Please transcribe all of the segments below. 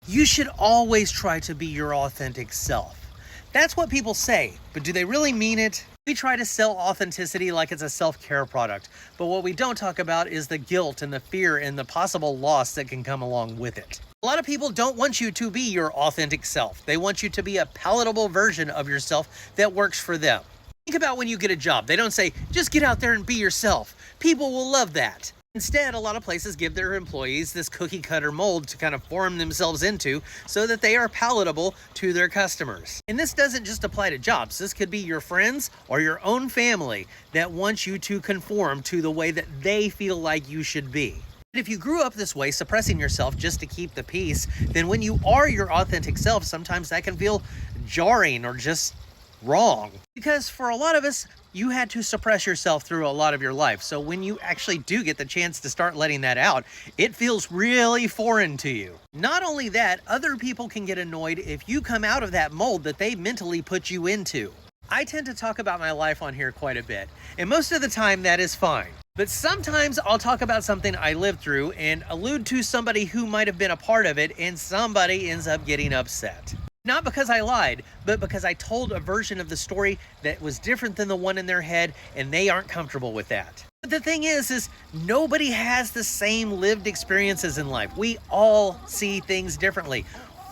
You should always try to be your authentic self. That's what people say, but do they really mean it? We try to sell authenticity like it's a self-care product, but what we don't talk about is the guilt and the fear and the possible loss that can come along with it. A lot of people don't want you to be your authentic self. They want you to be a palatable version of yourself that works for them. Think about when you get a job. They don't say, just get out there and be yourself. People will love that. Instead, a lot of places give their employees this cookie cutter mold to kind of form themselves into so that they are palatable to their customers. And this doesn't just apply to jobs. This could be your friends or your own family that wants you to conform to the way that they feel like you should be. If you grew up this way, suppressing yourself just to keep the peace, then when you are your authentic self, sometimes that can feel jarring or just wrong. Because for a lot of us, you had to suppress yourself through a lot of your life. So when you actually do get the chance to start letting that out, it feels really foreign to you. Not only that, other people can get annoyed if you come out of that mold that they mentally put you into. I tend to talk about my life on here quite a bit, and most of the time that is fine. But sometimes I'll talk about something I lived through and allude to somebody who might have been a part of it, and somebody ends up getting upset. Not because I lied, but because I told a version of the story that was different than the one in their head, and they aren't comfortable with that. But the thing is nobody has the same lived experiences in life. We all see things differently.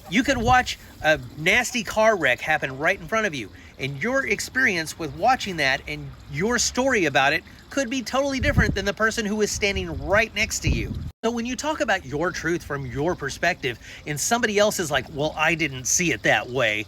You could watch a nasty car wreck happen right in front of you, and your experience with watching that and your story about it could be totally different than the person who is standing right next to you. So when you talk about your truth from your perspective and somebody else is like, well, I didn't see it that way,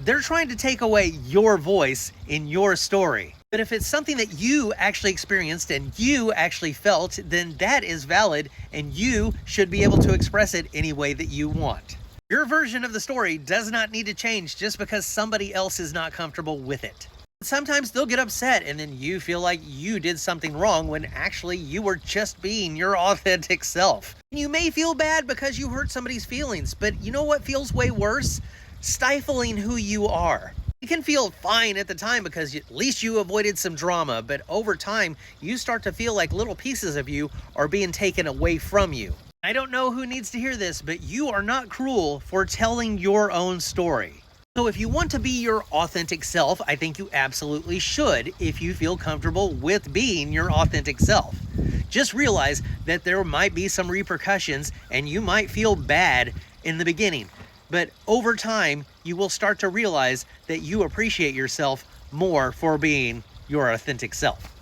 they're trying to take away your voice in your story. But if it's something that you actually experienced and you actually felt, then that is valid and you should be able to express it any way that you want. Your version of the story does not need to change just because somebody else is not comfortable with it. Sometimes they'll get upset and then you feel like you did something wrong when actually you were just being your authentic self. You may feel bad because you hurt somebody's feelings, but you know what feels way worse? Stifling who you are. It can feel fine at the time because at least you avoided some drama, but over time you start to feel like little pieces of you are being taken away from you. I don't know who needs to hear this, but you are not cruel for telling your own story. So if you want to be your authentic self, I think you absolutely should if you feel comfortable with being your authentic self. Just realize that there might be some repercussions and you might feel bad in the beginning. But over time, you will start to realize that you appreciate yourself more for being your authentic self.